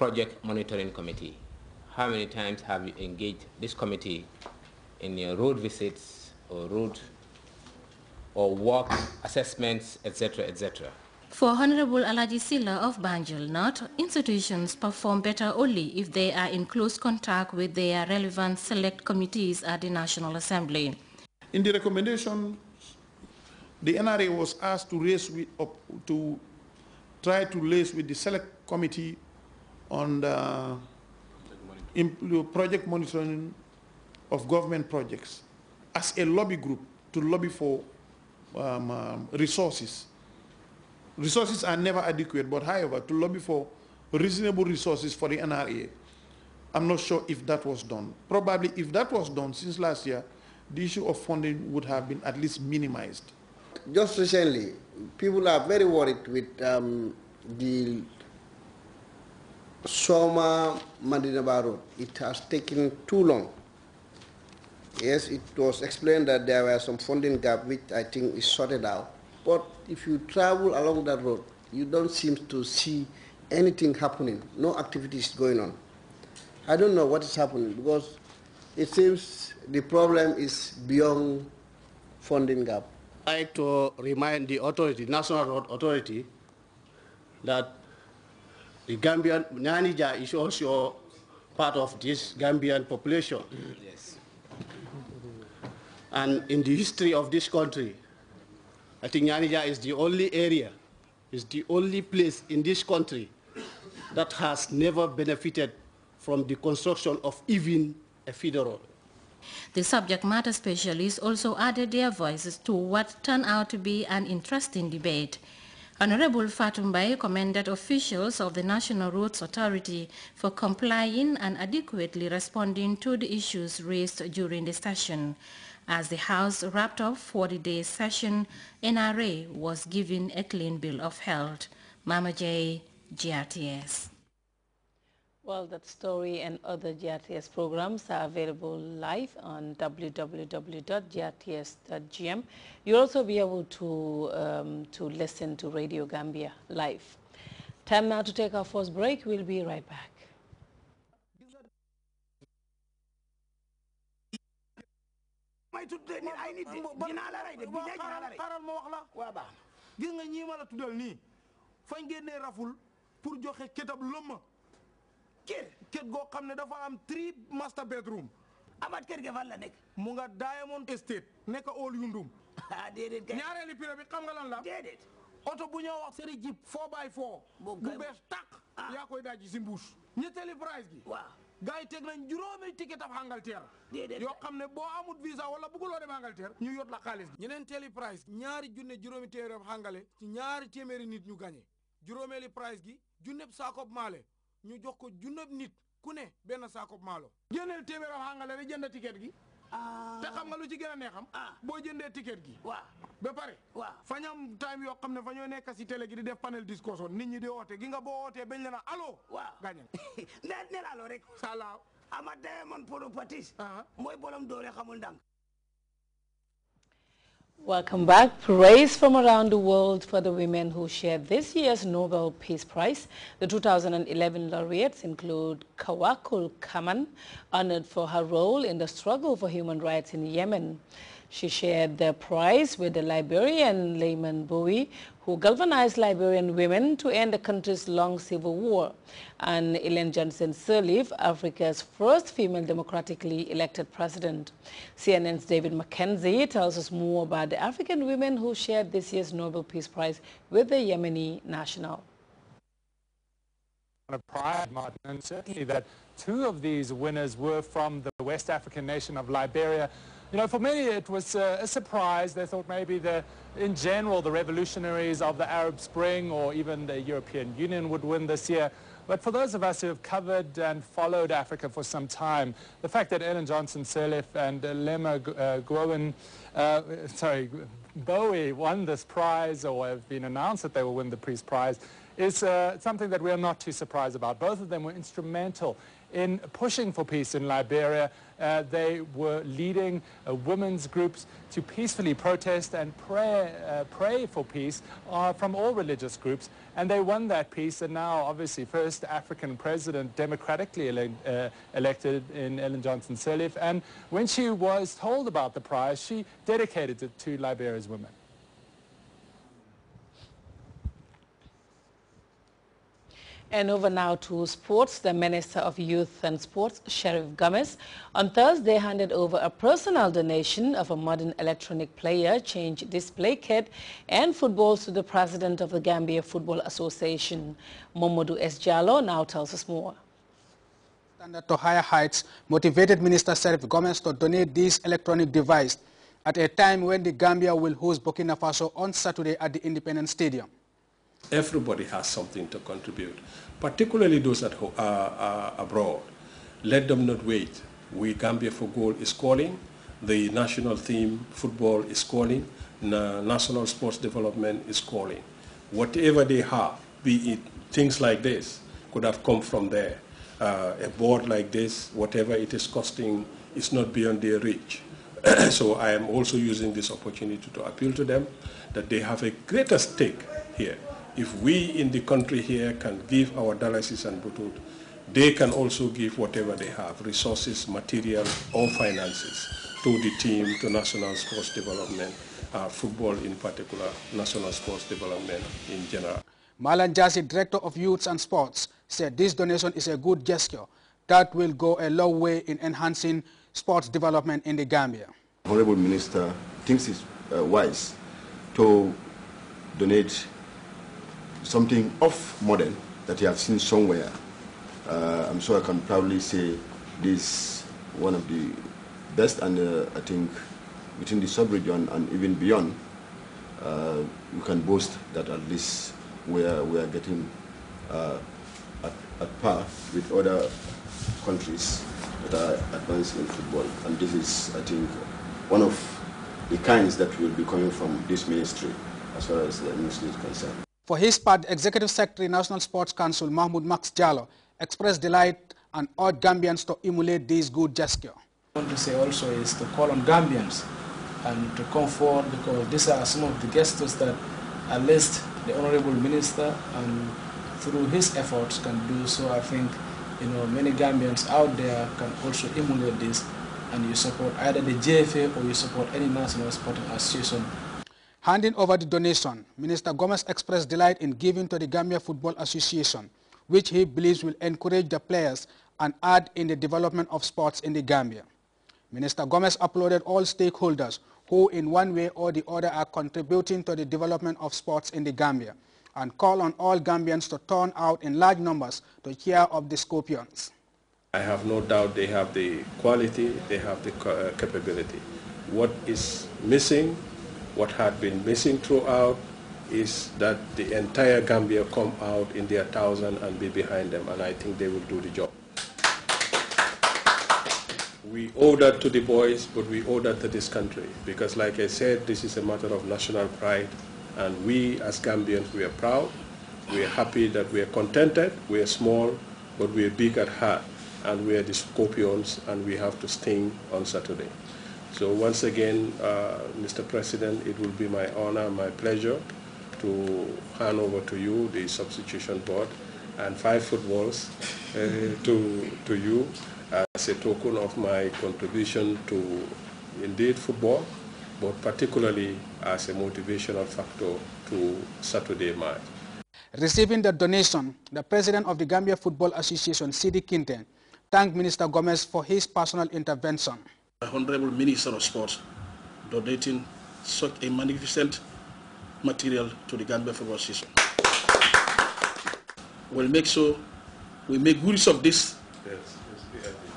project monitoring committee. How many times have you engaged this committee in your road visits or road or work assessments, etc., etc.? For Honorable Alaji Silla of Banjul North, institutions perform better only if they are in close contact with their relevant select committees at the National Assembly. In the recommendation, the NRA was asked to try to liaise with the select committee on the project monitoring of government projects as a lobby group to lobby for resources. Resources are never adequate, but however, to lobby for reasonable resources for the NRA. I'm not sure if that was done. Probably if that was done since last year, the issue of funding would have been at least minimized. Just recently, people are very worried with the Soma Madinaba Road. It has taken too long. Yes, it was explained that there were some funding gap which I think is sorted out. But if you travel along that road, you don't seem to see anything happening, no activities going on. I don't know what is happening because it seems the problem is beyond funding gap. I'd like to remind the authority, National Road Authority, that the Gambian Nyanija is also part of this Gambian population. Yes. And in the history of this country, I think Nyanija is the only area, is the only place in this country that has never benefited from the construction of even a feeder road. The subject matter specialists also added their voices to what turned out to be an interesting debate. Honorable Fatumbai commended officials of the National Roads Authority for complying and adequately responding to the issues raised during the session. As the House wrapped up 40-day session, NRA was given a clean bill of health. Mama J, GRTS. Well, that story and other GRTS programs are available live on www.grts.gm. You'll also be able to listen to Radio Gambia live. Time now to take our first break. We'll be right back. Kër goo xam ne dafa am 3 master bedroom. Amat kër ga fan la nekk. mu nga Diamond Estate nekk Old Yundum. Déedéet kay. ñaareeli pire bi xam nga lan la. Déedéet. oto bu ñoo wax seri jeep 4x4. bu bees tàq. yaa koy daaji si mbuus. ñetteeli price gi. waaw. gars yi teg nañ juróomi ticket af Angleterre. Déedéet yoo xam ne boo amut visa wala bëgguloo dem Angleterre. ñu yot la xaalis gi. ñeneenteeli price ñaari junne juróomi téeméer af Angale ci ñaari téeméeri nit ñu gagné. juróomeeli price gi junneb saakoob maale. ñu jox ko junneb nit ku ne benn saakoob maalo. génneel téeméer af Angale rek jënd ticket gi. te xam nga lu ci gën a neexam. boo jëndee ticket gi. waaw ba pare. waaw fa ñam time yoo xam ne fa ñoo nekk si télé gi di def panel discussion nit ñi di oote gi nga boo ootee bañ leen a allo. waaw gaañal. neel allo rek. salaaw. ama Diamond Properties. mooy bolom doole xamul ndànk. Welcome back. Praise from around the world for the women who shared this year's Nobel Peace Prize. The 2011 laureates include Kawakul Kaman, honored for her role in the struggle for human rights in Yemen. She shared the prize with the Liberian Layman Bowie, who galvanized Liberian women to end the country's long civil war, and Ellen Johnson Sirleaf, Africa's first female democratically elected president. CNN's David McKenzie tells us more about the African women who shared this year's Nobel Peace Prize with the Yemeni national. A pride, Martin, and certainly that 2 of these winners were from the West African nation of Liberia. You know, for many it was a surprise. They thought maybe in general the revolutionaries of the Arab Spring or even the European Union would win this year. But for those of us who have covered and followed Africa for some time, the fact that Ellen Johnson Sirleaf and Lema Bowie won this prize, or have been announced that they will win the Peace Prize, is something that we are not too surprised about. Both of them were instrumental in pushing for peace in Liberia. They were leading women's groups to peacefully protest and pray for peace from all religious groups, and they won that peace. And now, obviously, first African president democratically elected in Ellen Johnson Sirleaf, and when she was told about the prize, she dedicated it to Liberia's women. And over now to sports. The Minister of Youth and Sports, Sheriff Gomez, on Thursday handed over a personal donation of a modern electronic player, change display kit, and footballs to the President of the Gambia Football Association. Momodu S. Jallo now tells us more. Standard to higher heights motivated Minister Sheriff Gomez to donate this electronic device at a time when the Gambia will host Burkina Faso on Saturday at the Independence Stadium. Everybody has something to contribute, particularly those that are abroad. Let them not wait. We, Gambia for Goal, is calling. The national team, football, is calling. National sports development is calling. Whatever they have, be it things like this, could have come from there. A board like this, whatever it is costing, is not beyond their reach. So I am also using this opportunity to appeal to them that they have a greater stake here. If we in the country here can give our dialysis and butut, they can also give whatever they have, resources, material, or finances, to the team, to national sports development, football in particular, national sports development in general. Malan Jasi, Director of Youth and Sports, said this donation is a good gesture that will go a long way in enhancing sports development in the Gambia. Honorable Minister thinks it's wise to donate something of modern that you have seen somewhere. I'm sure I can proudly say this one of the best, and I think within the sub-region and even beyond, you can boast that at least we are getting at par with other countries that are advanced in football. And this is, I think, one of the kinds that will be coming from this ministry as far as the ministry is concerned. For his part, Executive Secretary, National Sports Council, Mahmoud Max Jallo, expressed delight and urged Gambians to emulate this good gesture. I want to say also is to call on Gambians and to come forward, because these are some of the gestures that at least the Honorable Minister and through his efforts can do. So I think, many Gambians out there can also emulate this, and you support either the JFA or you support any national sporting association. Handing over the donation, Minister Gomez expressed delight in giving to the Gambia Football Association, which he believes will encourage the players and add in the development of sports in the Gambia. Minister Gomez applauded all stakeholders who in one way or the other are contributing to the development of sports in the Gambia, and called on all Gambians to turn out in large numbers to cheer up the Scorpions. I have no doubt they have the quality, they have the capability. What is missing, what had been missing throughout, is that the entire Gambia come out in their thousand and be behind them, and I think they will do the job. We owe that to the boys, but we owe that to this country, because like I said, this is a matter of national pride, and we as Gambians, we are proud, we are happy that we are contented, we are small, but we are big at heart, and we are the Scorpions, and we have to sting on Saturday. So once again, Mr. President, it will be my honor, my pleasure to hand over to you the substitution board and 5 footballs to you as a token of my contribution to indeed football, but particularly as a motivational factor to Saturday match. Receiving the donation, the President of the Gambia Football Association, Sidi Kinte, thanked Minister Gomez for his personal intervention. The Honorable Minister of Sports donating such a magnificent material to the Gambia Football Association. We'll make sure we make use of this,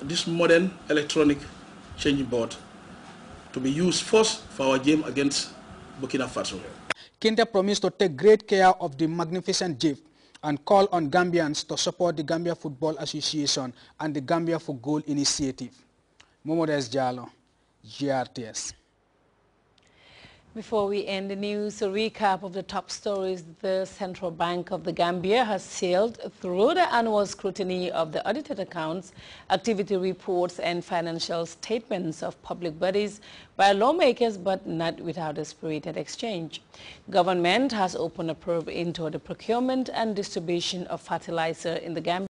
this modern electronic changing board to be used first for our game against Burkina Faso. Kinte promised to take great care of the magnificent gift and call on Gambians to support the Gambia Football Association and the Gambia for Goal initiative. Momodes Jallo, GRTS. Before we end the news, a recap of the top stories. The Central Bank of the Gambia has sailed through the annual scrutiny of the audited accounts, activity reports and financial statements of public bodies by lawmakers, but not without a spirited exchange. Government has opened a probe into the procurement and distribution of fertilizer in the Gambia.